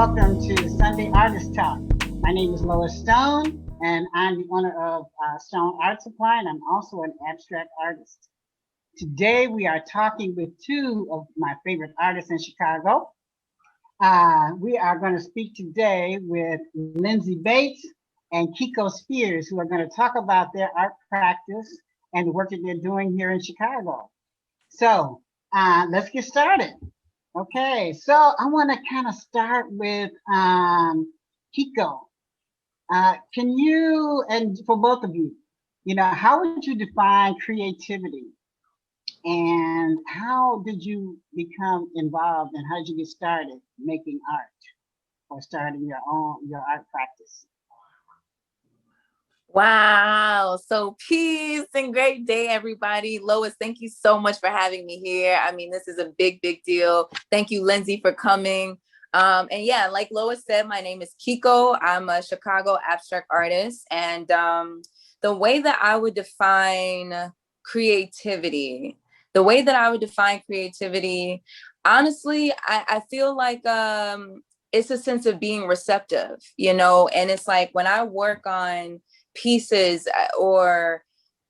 welcome to Sunday Artist Talk. My name is Lois Stone, and I'm the owner of Stone Art Supply, and I'm also an abstract artist. Today, we are talking with two of my favorite artists in Chicago. We are going to speak today with Lindsey Bates and Kiko Spears, who are going to talk about their art practice and the work that they're doing here in Chicago. So let's get started. Okay, so I want to kind of start with Kiko. Can you, and for both of you, how would you define creativity? And how did you become involved and how did you get started making art or starting your art practice? Wow. So peace and great day, everybody. Lois, thank you so much for having me here. I mean, this is a big, big deal. Thank you, Lindsey, for coming. And yeah, like Lois said, my name is Kiko. I'm a Chicago abstract artist. And the way that I would define creativity, honestly, I feel like it's a sense of being receptive, and it's like when I work on pieces or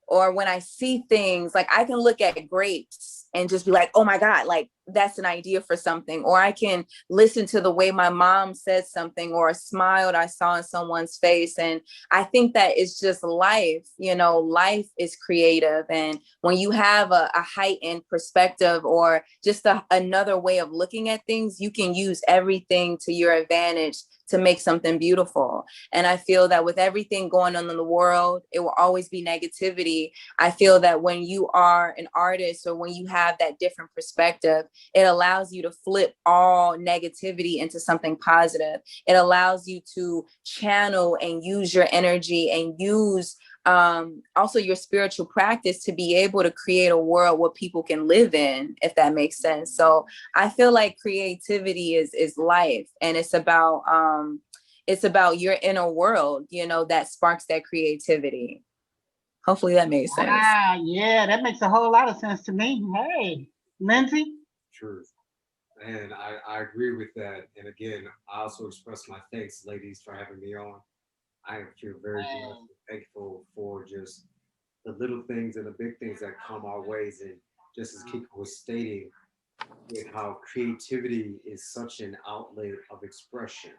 when I see things, like I can look at grapes and just be like, oh my God, like that's an idea for something. Or I can listen to the way my mom said something or a smile I saw in someone's face. And I think that it's just life, life is creative. And when you have a heightened perspective or just another way of looking at things, you can use everything to your advantage to make something beautiful. And I feel that with everything going on in the world, it will always be negativity. I feel that when you are an artist or when you have that different perspective, it allows you to flip all negativity into something positive. It allows you to channel and use your energy and use also your spiritual practice to be able to create a world where people can live in, if that makes sense. So I feel like creativity is life, and it's about your inner world, that sparks that creativity. Hopefully that makes sense. Yeah, that makes a whole lot of sense to me. Hey, Lindsey? Truth. And I agree with that. And again, I also express my thanks, ladies, for having me on. I feel very blessed and thankful for just the little things and the big things that come our ways. And just as Kiko was stating, with how creativity is such an outlet of expression.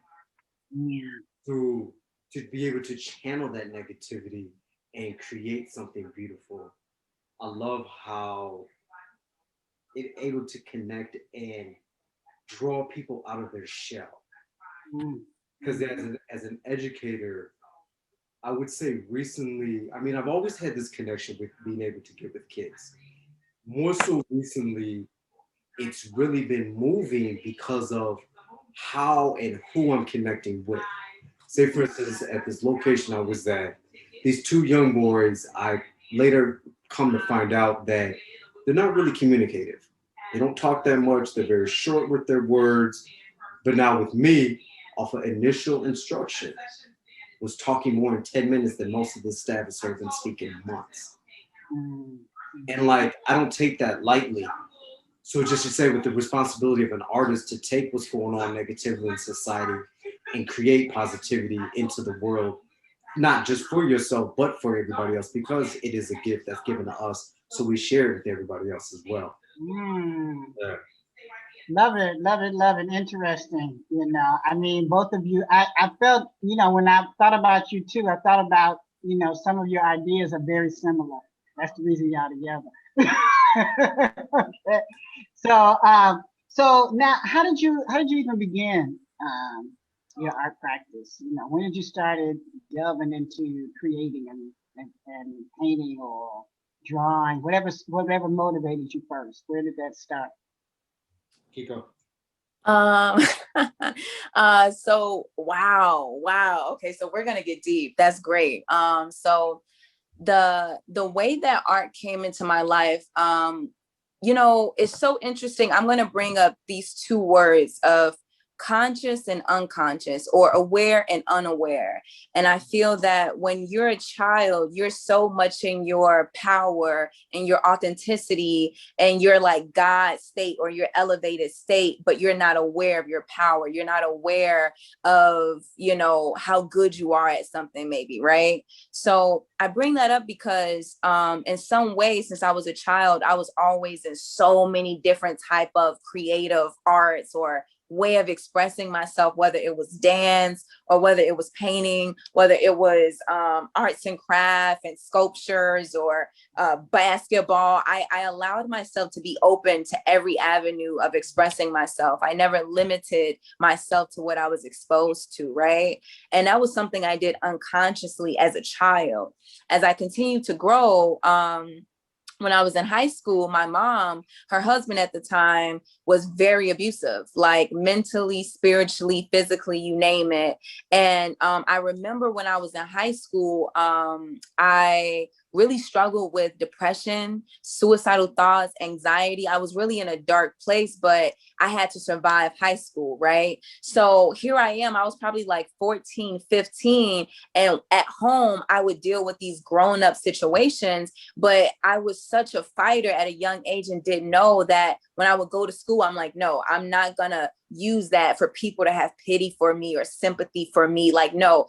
Yeah. To be able to channel that negativity and create something beautiful. I love how it able to connect and draw people out of their shell. Because as an educator, I would say recently, I mean, I've always had this connection with being able to get with kids. More so recently, it's really been moving because of how and who I'm connecting with. Say, for instance, at this location I was at, these two young boys, I later come to find out that they're not really communicative. They don't talk that much. They're very short with their words. But now with me, off of initial instruction, was talking more in 10 minutes than most of the staff has heard them speak in months. And like, I don't take that lightly. So just to say, with the responsibility of an artist to take what's going on negatively in society and create positivity into the world, not just for yourself, but for everybody else, because it is a gift that's given to us. So we share it with everybody else as well. Yeah. Love it, love it, love it. Interesting. I mean, both of you, I felt, when I thought about you too, I thought about, some of your ideas are very similar. That's the reason y'all together. Okay. So now how did you even begin your art practice? When did you started delving into creating and painting or drawing, whatever motivated you first? Where did that start? Kiko. So wow. Okay, so we're gonna get deep. That's great. So the way that art came into my life, it's so interesting. I'm gonna bring up these two words of conscious and unconscious, or aware and unaware. And I feel that when you're a child, you're so much in your power and your authenticity and your like God state or your elevated state, but you're not aware of your power. You're not aware of, you know, how good you are at something maybe, right? So I bring that up because in some ways, since I was a child, I was always in so many different type of creative arts or way of expressing myself, whether it was dance or whether it was painting, whether it was arts and craft and sculptures or basketball. I allowed myself to be open to every avenue of expressing myself. I never limited myself to what I was exposed to, right? And that was something I did unconsciously as a child. As I continued to grow, when I was in high school, my mom, her husband at the time, was very abusive, like mentally, spiritually, physically, you name it. And I remember when I was in high school, I really struggled with depression, suicidal thoughts, anxiety. I was really in a dark place, but I had to survive high school, right? So here I am. I was probably like 14, 15. And at home, I would deal with these grown-up situations, but I was such a fighter at a young age and didn't know that when I would go to school, I'm like, no, I'm not gonna use that for people to have pity for me or sympathy for me. Like, no.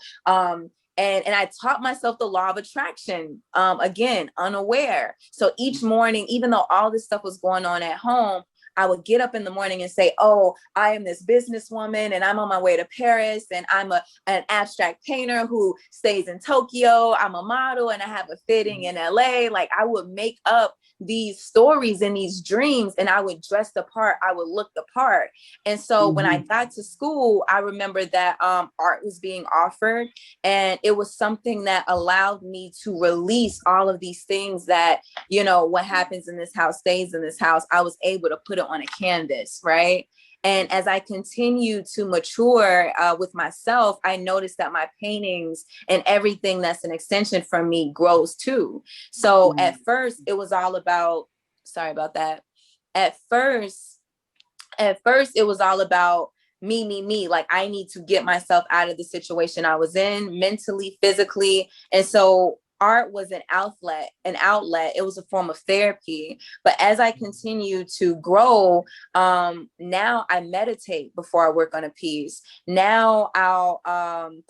And I taught myself the law of attraction, again, unaware. So each morning, even though all this stuff was going on at home, I would get up in the morning and say, oh, I am this businesswoman and I'm on my way to Paris and I'm an abstract painter who stays in Tokyo. I'm a model and I have a fitting in LA. Like I would make up these stories and these dreams and I would dress the part. I would look the part. And so when I got to school, I remember that art was being offered and it was something that allowed me to release all of these things that, you know, what happens in this house stays in this house. I was able to put it on a canvas, right? And as I continue to mature with myself, I noticed that my paintings and everything that's an extension from me grows too. So at first it was all about, sorry about that. At first it was all about me. Like I need to get myself out of the situation I was in mentally, physically. And so art was an outlet. It was a form of therapy. But as I continue to grow, now I meditate before I work on a piece. Now I'll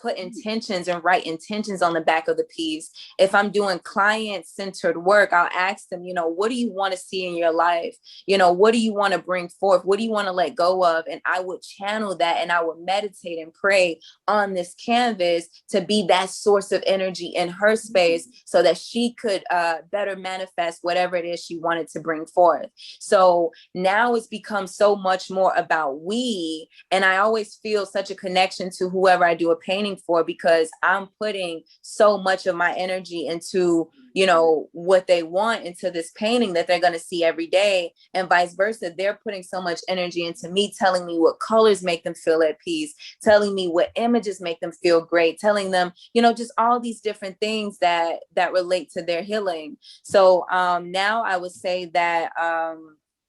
put intentions and write intentions on the back of the piece. If I'm doing client-centered work, I'll ask them, you know, what do you want to see in your life? You know, what do you want to bring forth? What do you want to let go of? And I would channel that and I would meditate and pray on this canvas to be that source of energy in her space so that she could better manifest whatever it is she wanted to bring forth. So now it's become so much more about we, and I always feel such a connection to whoever I do a painting for because I'm putting so much of my energy into, you know, what they want into this painting that they're going to see every day, and vice versa. They're putting so much energy into me, telling me what colors make them feel at peace, telling me what images make them feel great, telling them, you know, just all these different things that relate to their healing. So now I would say that,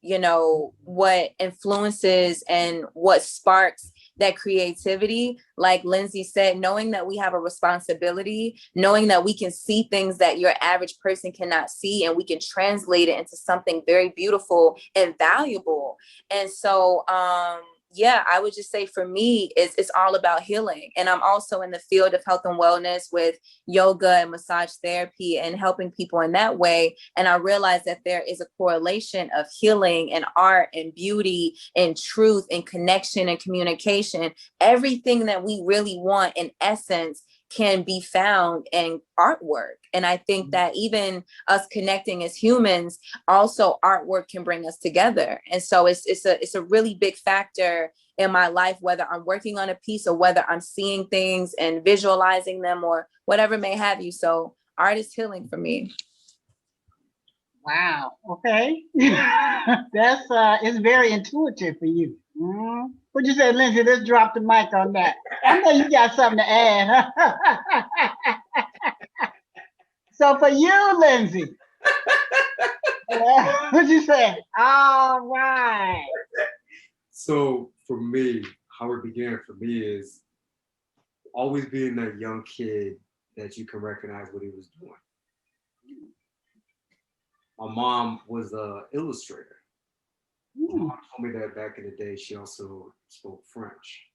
you know, what influences and what sparks that creativity, like Lindsey said, knowing that we have a responsibility, knowing that we can see things that your average person cannot see, and we can translate it into something very beautiful and valuable. And so, yeah, I would just say for me, it's all about healing. And I'm also in the field of health and wellness with yoga and massage therapy and helping people in that way. And I realized that there is a correlation of healing and art and beauty and truth and connection and communication. Everything that we really want in essence can be found in artwork. And I think that even us connecting as humans, also artwork can bring us together. And so it's a really big factor in my life, whether I'm working on a piece or whether I'm seeing things and visualizing them or whatever may have you. So art is healing for me. Wow. Okay. That's it's very intuitive for you. What'd you say, Lindsey? Let's drop the mic on that. I know you got something to add. So for you, Lindsey, what'd you say? All right. So for me, how it began for me is always being that young kid that you can recognize what he was doing. My mom was an illustrator. My Mm, mom told me that back in the day, she also spoke French.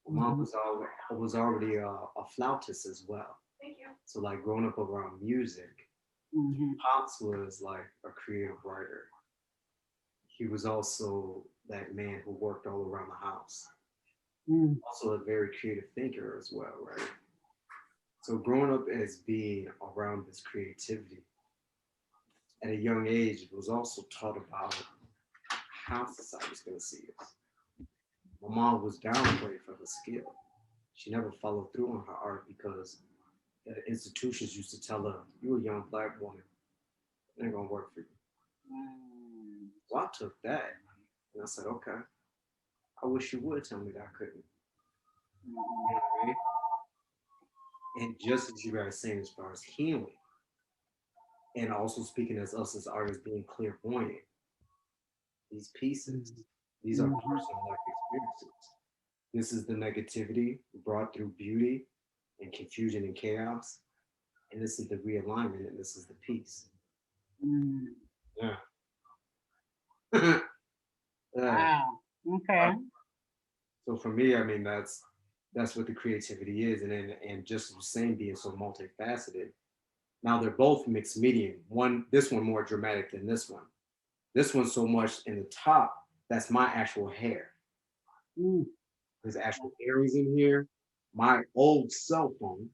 My mom mhm, was already a flautist as well. So like growing up around music, mhm, Pops was like a creative writer. He was also that man who worked all around the house. mm, Also a very creative thinker as well, right? So growing up as being around this creativity at a young age was also taught about how society's gonna see us. My mom was downplayed for her skill. She never followed through on her art because the institutions used to tell her, "You're a young black woman, it ain't gonna work for you." mm, So I took that and I said, "Okay, I wish you would tell me that I couldn't." You know what I mean? And just as you guys saying as far as healing, and also speaking as us as artists being clairvoyant, these pieces, mm, these are mhm, personal life experiences. This is the negativity brought through beauty and confusion and chaos. And this is the realignment and this is the peace. mm. Yeah. Yeah. Wow. Okay. So for me, I mean that's what the creativity is. And just the same being so multifaceted. Now they're both mixed medium. This one more dramatic than this one. This one so much in the top, that's my actual hair. Mm, There's actual earrings in here. My old cell phone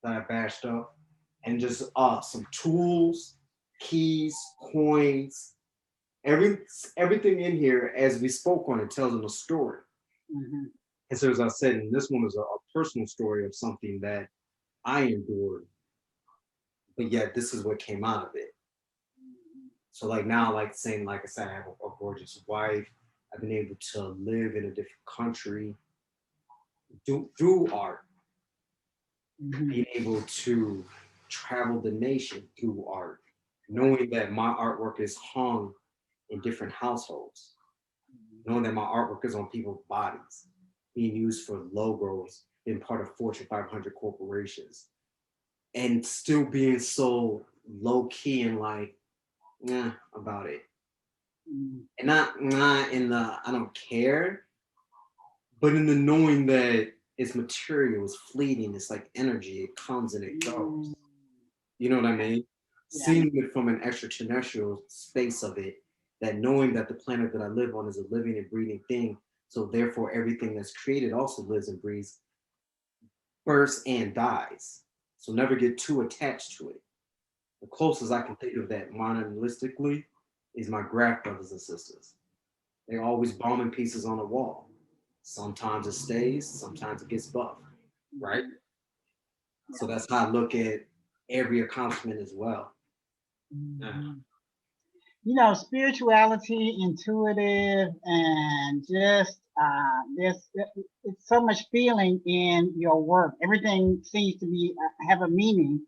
that I bashed up, and just some tools, keys, coins, every everything in here as we spoke on it tells them a story. mhm, And so as I said, and this one is a personal story of something that I endured, but yet this is what came out of it. mhm, So like now, like saying, like I said, I have a gorgeous wife. I've been able to live in a different country through art, mhm, being able to travel the nation through art, knowing that my artwork is hung in different households, knowing that my artwork is on people's bodies, being used for logos, being part of Fortune 500 corporations, and still being so low key and like, about it. mhm, And not in the I don't care, but in the knowing that it's material, it's fleeting, it's like energy, it comes and it mm. goes. You know what I mean? Yeah. Seeing it from an extraterrestrial space of it, that knowing that the planet that I live on is a living and breathing thing, so therefore everything that's created also lives and breathes, births and dies. So never get too attached to it. The closest I can think of that monolistically is my graph brothers and sisters. They always bombing pieces on the wall. Sometimes it stays, sometimes it gets buffed, right? Mhm, So that's how I look at every accomplishment as well. Yeah. mhm. Spirituality, intuitive, and just it's so much feeling in your work. Everything seems to be have a meaning,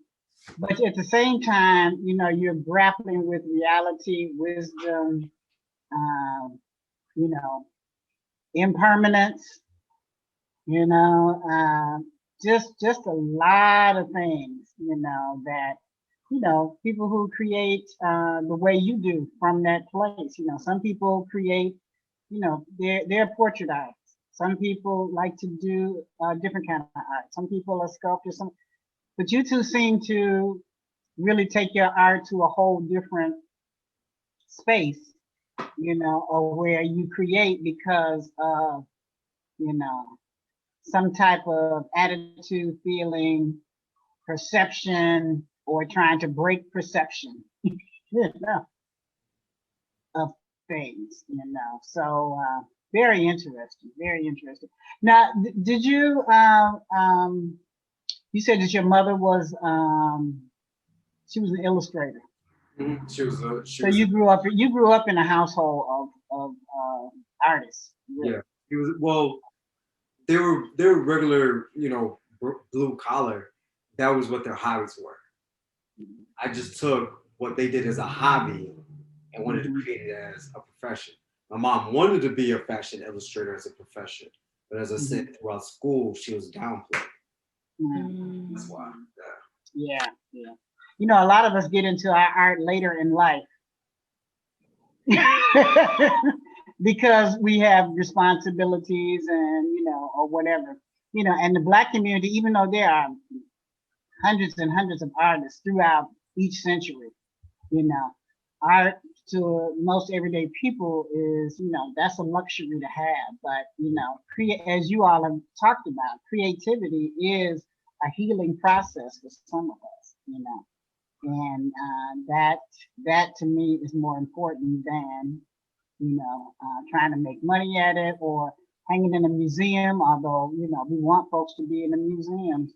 but at the same time, you're grappling with reality, wisdom, um, you know, impermanence. You know, just a lot of things. That people who create the way you do from that place. Some people create, they're portrait artists. Some people like to do different kind of art. Some people are sculptors. But you two seem to really take your art to a whole different space, or where you create because of, you know, some type of attitude, feeling, perception, or trying to break perception, of things. So very interesting, very interesting. Now, did you? You said that your mother was she was an illustrator. Mhm. She So was you grew up in a household of artists, yeah. really. He was well. They were regular, blue collar. That was what their hobbies were. I just took what they did as a hobby and wanted to Mhm. create it as a profession. My mom wanted to be a fashion illustrator as a profession, but as I said, throughout school, she was downplayed. Mm. That's why. Yeah, yeah. You know, a lot of us get into our art later in life because we have responsibilities and, you know, or whatever. You know, and the Black community, even though there are hundreds and hundreds of artists throughout each century, you know, art to most everyday people is, you know, that's a luxury to have. But, you know, as you all have talked about, creativity is a healing process for some of us, you know, and that to me is more important than, you know, trying to make money at it or hanging in a museum. Although, you know, we want folks to be in the museums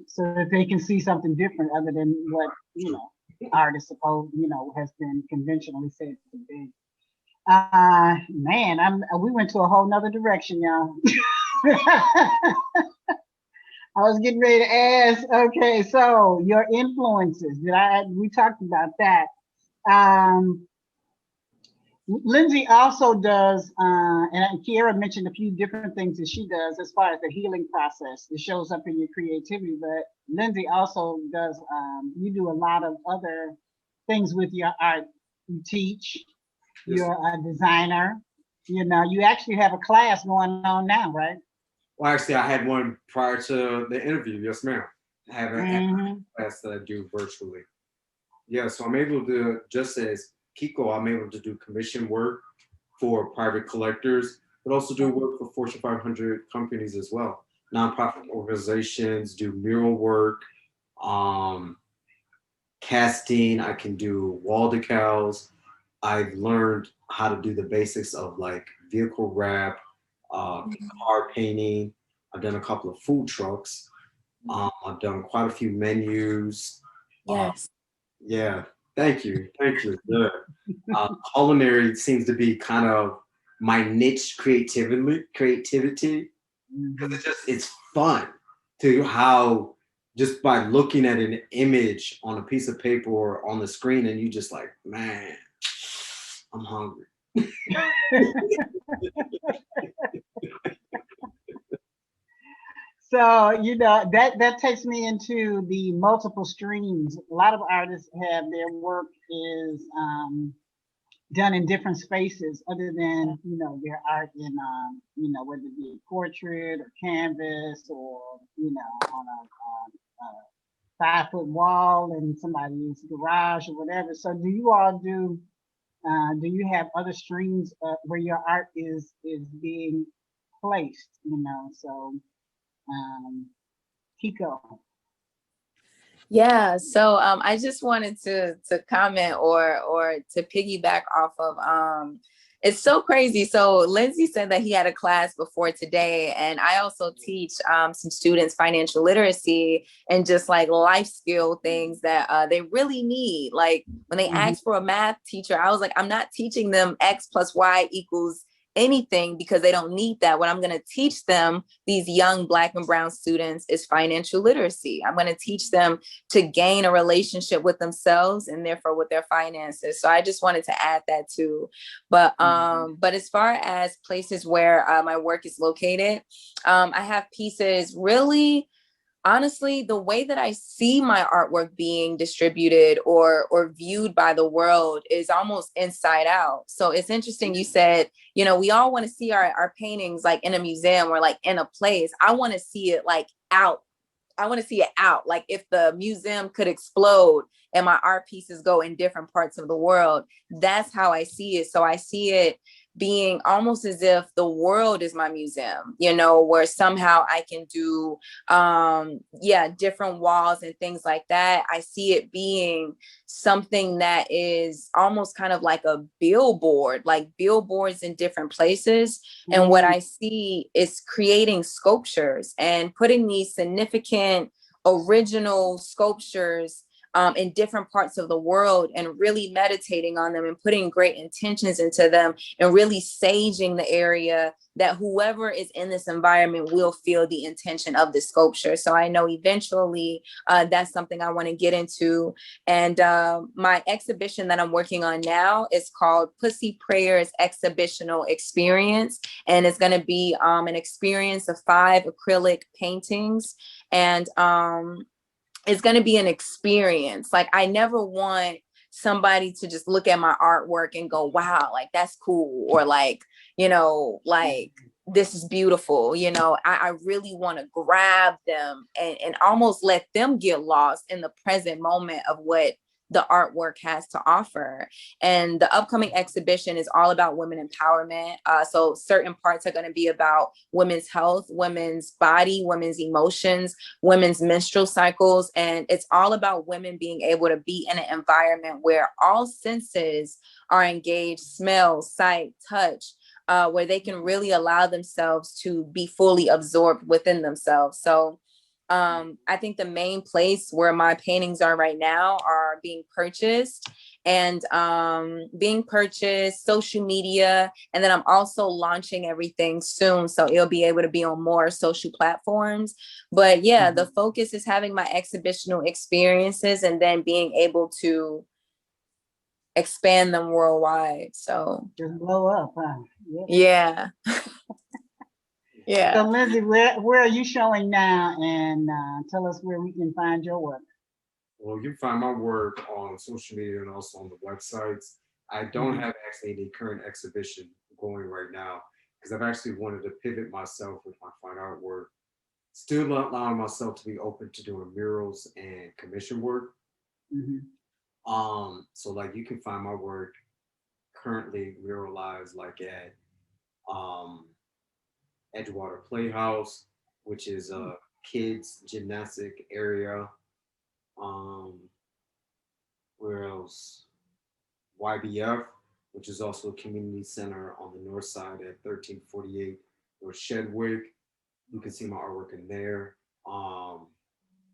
so that they can see something different other than what, you know, art is supposed, you know, has been conventionally said to be. Man, we went to a whole nother direction, y'all. I was getting ready to ask. Okay, so your influences. We talked about that. Um, Lindsey also does, and Kiera mentioned a few different things that she does as far as the healing process. It shows up in your creativity, but Lindsey also does, you do a lot of other things with your art. You teach, you're a designer, you know, you actually have a class going on now, right? Well, actually, I had one prior to the interview. Yes, ma'am. I have a class that I do virtually. Yeah, so I'm able to, just as Kiko, I'm able to do commission work for private collectors, but also do work for Fortune 500 companies as well. Nonprofit organizations, do mural work, casting. I can do wall decals. I've learned how to do the basics of like vehicle wrap, car painting. I've done a couple of food trucks. I've done quite a few menus. Yes. Yeah, thank you, thank you. Yeah. Culinary seems to be kind of my niche creativity because it's fun to how just by looking at an image on a piece of paper or on the screen and you just like, man, I'm hungry. So, you know, that takes me into the multiple streams. A lot of artists have their work is done in different spaces other than, you know, their art in, you know, whether it be a portrait or canvas or, you know, on a 5-foot wall in somebody's garage or whatever. So do you all do you have other streams where your art is being placed, you know? So, Kiko. Yeah, so I just wanted to comment or to piggyback off of it's so crazy. So Lindsey said that he had a class before today, and I also teach some students financial literacy and just like life skill things that they really need. Like when they ask for a math teacher, I was like, I'm not teaching them X plus Y equals anything because they don't need that. What I'm going to teach them, these young Black and brown students, is financial literacy. I'm going to teach them to gain a relationship with themselves and therefore with their finances. So I just wanted to add that too. But as far as places where my work is located, I have pieces really. Honestly, the way that I see my artwork being distributed or viewed by the world is almost inside out. So it's interesting. You said, you know, we all want to see our paintings like in a museum or like in a place. I want to see it like out. I want to see it out. Like if the museum could explode and my art pieces go in different parts of the world, that's how I see it. So I see it being almost as if the world is my museum, you know, where somehow I can do, different walls and things like that. I see it being something that is almost kind of like a billboard, like billboards in different places. And what I see is creating sculptures and putting these significant original sculptures in different parts of the world, and really meditating on them and putting great intentions into them, and really saging the area that whoever is in this environment will feel the intention of the sculpture. So I know eventually that's something I want to get into. And my exhibition that I'm working on now is called Pussy Prayers Exhibitional Experience. And it's going to be an experience of 5 acrylic paintings. And it's going to be an experience. Like, I never want somebody to just look at my artwork and go, wow, like that's cool. Or like, you know, like this is beautiful. You know, I really want to grab them and almost let them get lost in the present moment of what the artwork has to offer. And the upcoming exhibition is all about women empowerment. So certain parts are going to be about women's health, women's body, women's emotions, women's menstrual cycles. And it's all about women being able to be in an environment where all senses are engaged: smell, sight, touch, where they can really allow themselves to be fully absorbed within themselves. So I think the main place where my paintings are right now are being purchased, social media. And then I'm also launching everything soon, so it'll be able to be on more social platforms. But yeah, the focus is having my exhibitional experiences and then being able to expand them worldwide. So just blow up, huh? Yeah. Yeah. So Lindsey, where are you showing now? And tell us where we can find your work. Well, you can find my work on social media and also on the websites. I don't have actually any current exhibition going right now because I've actually wanted to pivot myself with my fine art work. Still allowing myself to be open to doing murals and commission work. So like you can find my work currently muralized like at Edgewater Playhouse, which is a kids gymnastic area. Where else? YBF, which is also a community center on the north side at 1348 North Shedwick. You can see my artwork in there.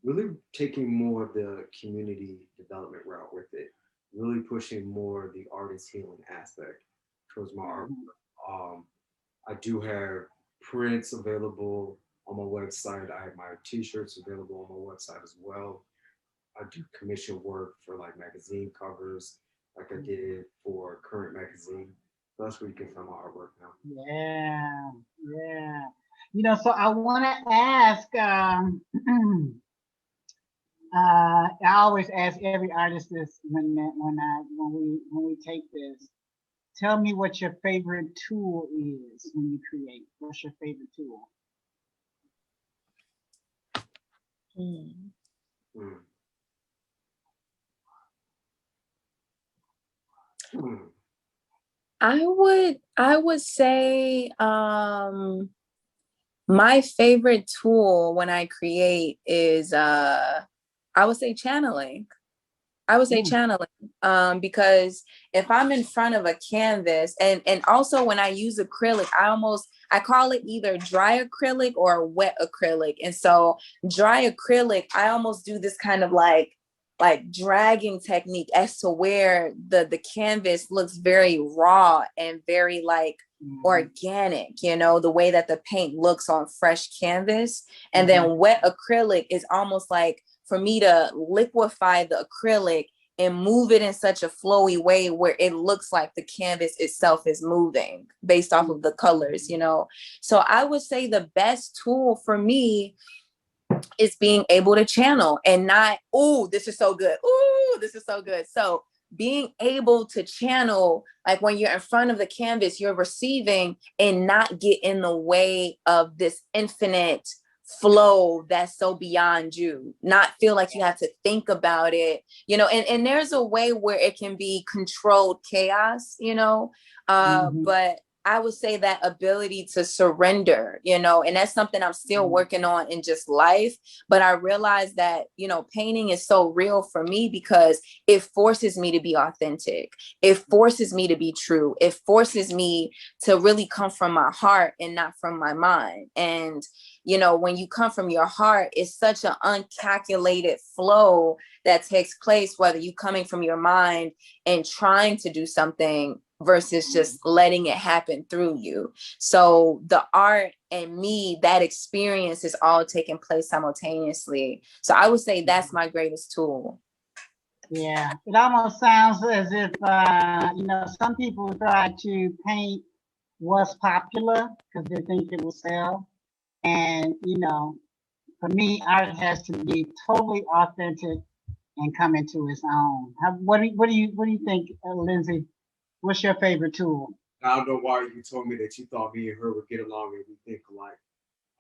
Really taking more of the community development route with it. Really pushing more the artist healing aspect towards my artwork. I do have prints available on my website. I have my t-shirts available on my website as well. I do commission work for like magazine covers, like I did for Current Magazine. So that's where you can find my artwork now. Yeah, yeah. You know, so I want to ask. I always ask every artist this when we take this. Tell me what your favorite tool is when you create. What's your favorite tool? I would say my favorite tool when I create is I would say channeling. Because if I'm in front of a canvas and also when I use acrylic, I call it either dry acrylic or wet acrylic. And so dry acrylic, I almost do this kind of like dragging technique as to where the canvas looks very raw and very like organic, you know, the way that the paint looks on fresh canvas. And then wet acrylic is almost like for me to liquefy the acrylic and move it in such a flowy way where it looks like the canvas itself is moving based off of the colors, you know. So I would say the best tool for me is being able to channel and not, oh, this is so good. Oh, this is so good. So being able to channel, like when you're in front of the canvas, you're receiving and not get in the way of this infinite flow that's so beyond you, not feel like you have to think about it, you know, and there's a way where it can be controlled chaos, you know, but I would say that ability to surrender, you know, and that's something I'm still working on in just life. But I realize that, you know, painting is so real for me because it forces me to be authentic. It forces me to be true. It forces me to really come from my heart and not from my mind. And, you know, when you come from your heart, it's such an uncalculated flow that takes place, whether you coming from your mind and trying to do something versus just letting it happen through you. So the art and me, that experience is all taking place simultaneously. So I would say that's my greatest tool. Yeah, it almost sounds as if, you know, some people try to paint what's popular because they think it will sell. And, you know, for me, art has to be totally authentic and come into its own. What do you think, Lindsay? What's your favorite tool? I don't know why you told me that you thought me and her would get along and we think alike.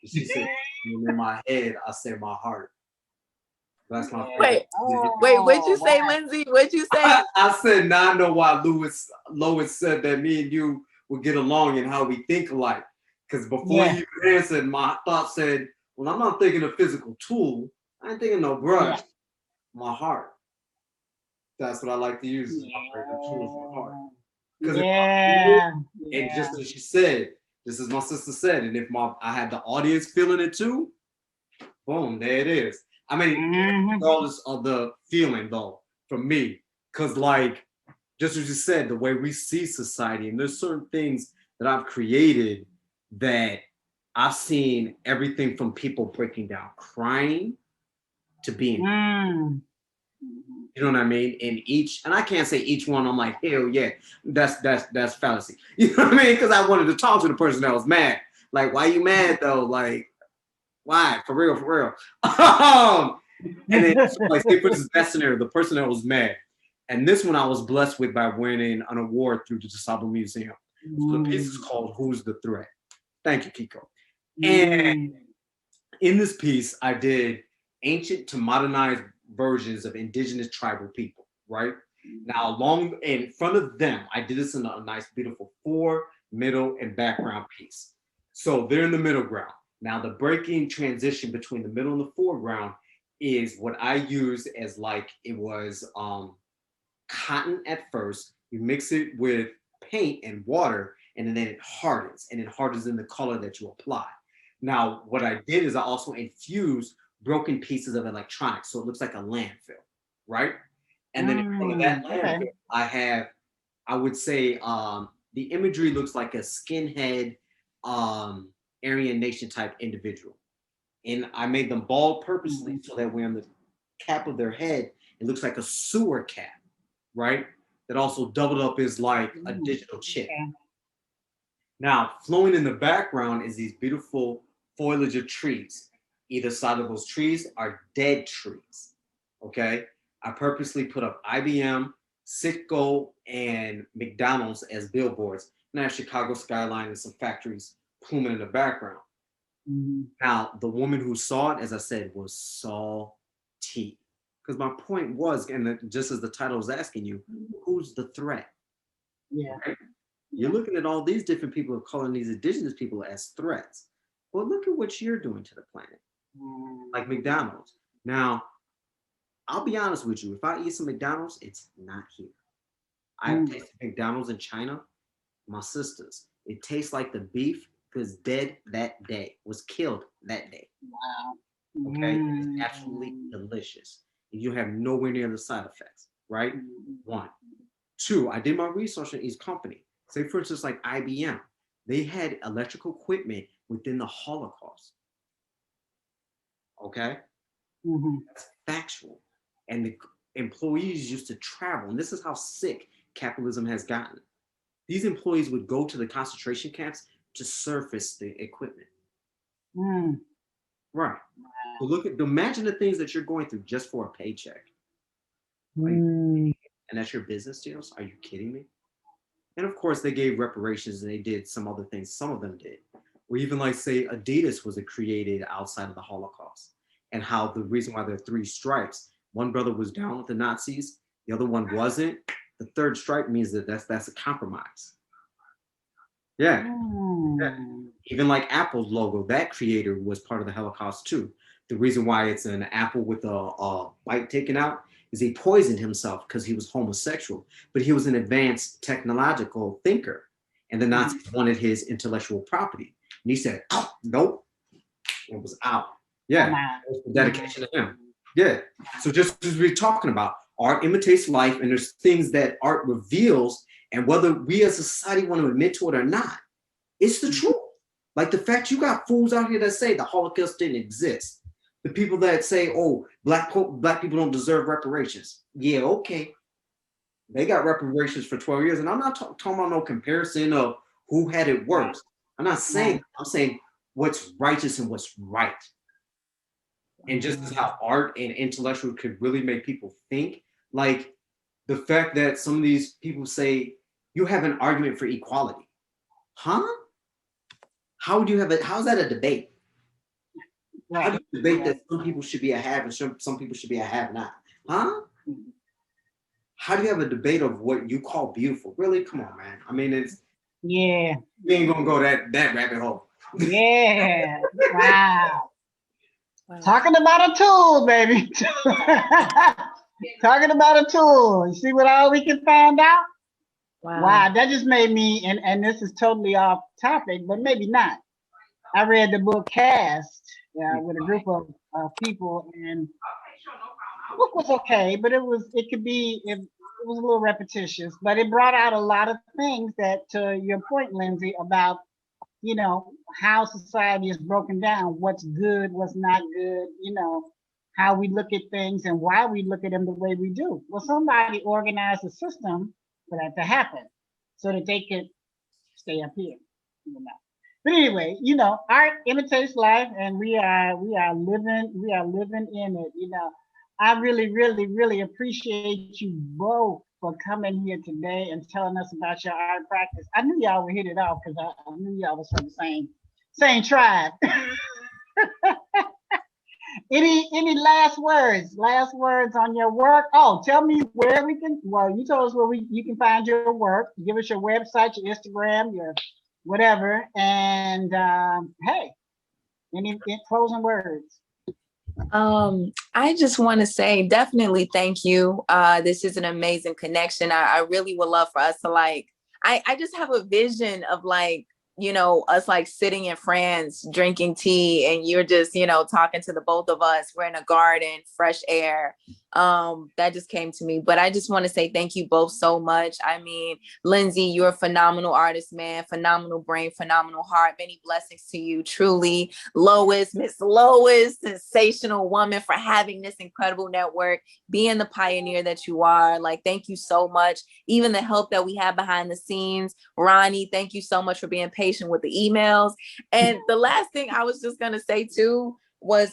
She said, in my head, I said my heart. That's my favorite. Wait, what'd you say, Wow. Lindsay? What'd you say? I said, now I know why Lois said that me and you would get along and how we think alike. Because before Yeah. you answered, my thought said, well, I'm not thinking of physical tool. I ain't thinking no brush. Yeah. My heart. That's what I like to use as my favorite tool is my heart. Because Yeah. and just as she said, just as my sister said, and if I had the audience feeling it too, boom, there it is. I mean, regardless of the feeling though, from me, because like just as you said, the way we see society, and there's certain things that I've created that I've seen everything from people breaking down, crying, to being, you know what I mean? And I can't say each one, I'm like, hell yeah, that's fallacy. You know what I mean? Because I wanted to talk to the person that was mad. Like, why you mad though? Like, why? For real, for real. And then, like, say for this best scenario, the person that was mad. And this one I was blessed with by winning an award through the DeSable Museum. So the piece is called Who's the Threat? Thank you, Kiko. And in this piece, I did ancient to modernized versions of indigenous tribal people, right? Now, along in front of them, I did this in a nice, beautiful fore, middle, and background piece. So they're in the middle ground. Now, the breaking transition between the middle and the foreground is what I used as like it was cotton at first. You mix it with paint and water, and then it hardens, and it hardens in the color that you apply. Now, what I did is I also infused broken pieces of electronics, so it looks like a landfill, right? And then in front of that landfill, I would say, the imagery looks like a skinhead, Aryan Nation type individual. And I made them bald purposely so that when the cap of their head, it looks like a sewer cap, right? That also doubled up as like a digital chip. Now, flowing in the background is these beautiful foliage of trees. Either side of those trees are dead trees, okay? I purposely put up IBM, Citgo, and McDonald's as billboards. And I have Chicago skyline and some factories pluming in the background. Now, the woman who saw it, as I said, was salty. Because my point was, and just as the title was asking you, who's the threat? Yeah. Right? You're looking at all these different people calling these indigenous people as threats. Well, look at what you're doing to the planet. Like McDonald's. Now, I'll be honest with you. If I eat some McDonald's, it's not here. I've tasted McDonald's in China. My sisters. It tastes like the beef was dead that day, was killed that day. Wow. Okay? It's absolutely delicious. You have nowhere near the side effects, right? One. Two, I did my research on each company. Say, for instance, like IBM, they had electrical equipment within the Holocaust. Okay? That's factual. And the employees used to travel, and this is how sick capitalism has gotten. These employees would go to the concentration camps to surface the equipment. Right. So imagine the things that you're going through just for a paycheck. And that's your business deals? Are you kidding me? And of course, they gave reparations and they did some other things. Some of them did. Or even like, say, Adidas was created outside of the Holocaust. And how the reason why there are three stripes, one brother was down with the Nazis, the other one wasn't. The third stripe means that that's a compromise. Yeah. Yeah. Mm. Even like Apple's logo, that creator was part of the Holocaust too. The reason why it's an apple with a bite taken out is he poisoned himself because he was homosexual, but he was an advanced technological thinker, and the Nazis wanted his intellectual property, and he said, "Oh, nope," it was out. Come Yeah, on. dedication to him. Yeah. So just as we're talking about, art imitates life, and there's things that art reveals, and whether we as a society want to admit to it or not, it's the truth. Like the fact you got fools out here that say the Holocaust didn't exist. The people that say, "Oh, black people don't deserve reparations." Yeah, okay, they got reparations for 12 years, and I'm not talking about no comparison of who had it worse. I'm not saying. I'm saying what's righteous and what's right. And just as how art and intellectual could really make people think, like the fact that some of these people say you have an argument for equality, huh? How would you have it? How's that a debate? How do you debate that some people should be a have and some people should be a have not? Huh? How do you have a debate of what you call beautiful? Really? Come on, man. I mean, it's Yeah. we ain't gonna go that rabbit hole. Yeah. Wow. Wow. Talking about a tool, baby. Talking about a tool. You see what all we can find out? Wow, that just made me, and this is totally off topic, but maybe not. I read the book Cast with a group of people, and the book was okay, but it was a little repetitious, but it brought out a lot of things that, to your point, Lindsay, about how society is broken down, what's good, what's not good, how we look at things and why we look at them the way we do. Well, somebody organized a system for that to happen so that they could stay up here. But anyway, art imitates life, and we are living in it. I really, really, really appreciate you both for coming here today and telling us about your art practice. I knew y'all would hit it off because I knew y'all was from the same tribe. Any last words? Last words on your work? Oh, tell me where we can. Well, you told us where you can find your work. Give us your website, your Instagram, your whatever. And hey, any closing words? I just want to say definitely thank you. This is an amazing connection. I really would love for us to I just have a vision of us sitting in France, drinking tea, and you're just, talking to the both of us. We're in a garden, fresh air. That just came to me. But I just want to say thank you both so much. I mean, Lindsey, you're a phenomenal artist, man. Phenomenal brain, phenomenal heart. Many blessings to you, truly. Lois, Miss Lois, sensational woman, for having this incredible network, being the pioneer that you are. Thank you so much. Even the help that we have behind the scenes. Ronnie, thank you so much for being patient with the emails. And the last thing I was just going to say too was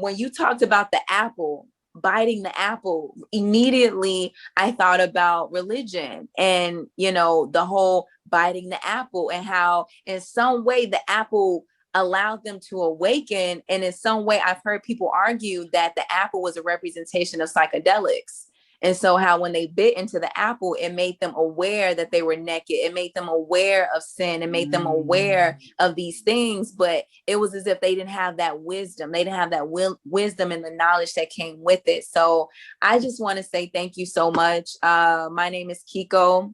when you talked about the apple, biting the apple, immediately I thought about religion and, the whole biting the apple, and how in some way the apple allowed them to awaken. And in some way, I've heard people argue that the apple was a representation of psychedelics. And so how when they bit into the apple, it made them aware that they were naked. It made them aware of sin. It made them aware of these things. But it was as if they didn't have that wisdom. They didn't have that wisdom and the knowledge that came with it. So I just want to say thank you so much. My name is Kiko.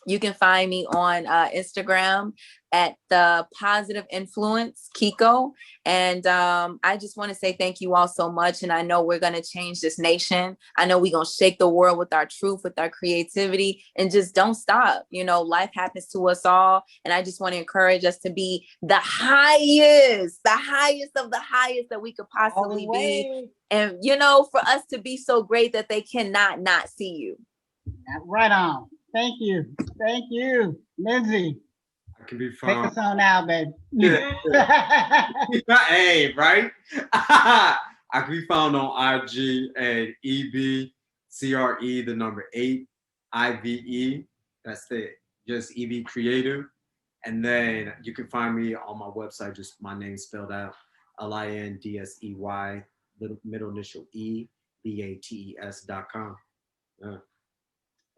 You can find me on Instagram at the Positive Influence Kiko. And I just want to say thank you all so much. And I know we're going to change this nation. I know we're going to shake the world with our truth, with our creativity, and just don't stop. Life happens to us all. And I just want to encourage us to be the highest of the highest that we could possibly be. And, for us to be so great that they cannot not see you. Right on. Thank you. Thank you, Lindsey. I can be found. Take us on out, baby. Yeah. Hey, right? I can be found on IG at EBCRE, the number 8, IVE. That's it. Just EB Creative. And then you can find me on my website, just my name spelled out, LINDSEY, middle initial EBATES.com. Yeah.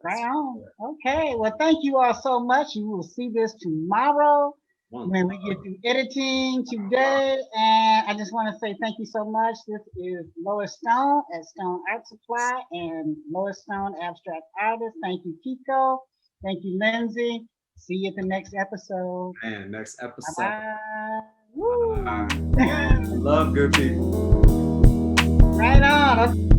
Right on. Okay. Well, thank you all so much. You will see this tomorrow when we get through editing today. And I just want to say thank you so much. This is Lois Stone at Stone Art Supply and Lois Stone Abstract Artist. Thank you, Kiko. Thank you, Lindsey. See you at the next episode. And next episode. Bye-bye. Woo. Love good people. Right on. Okay.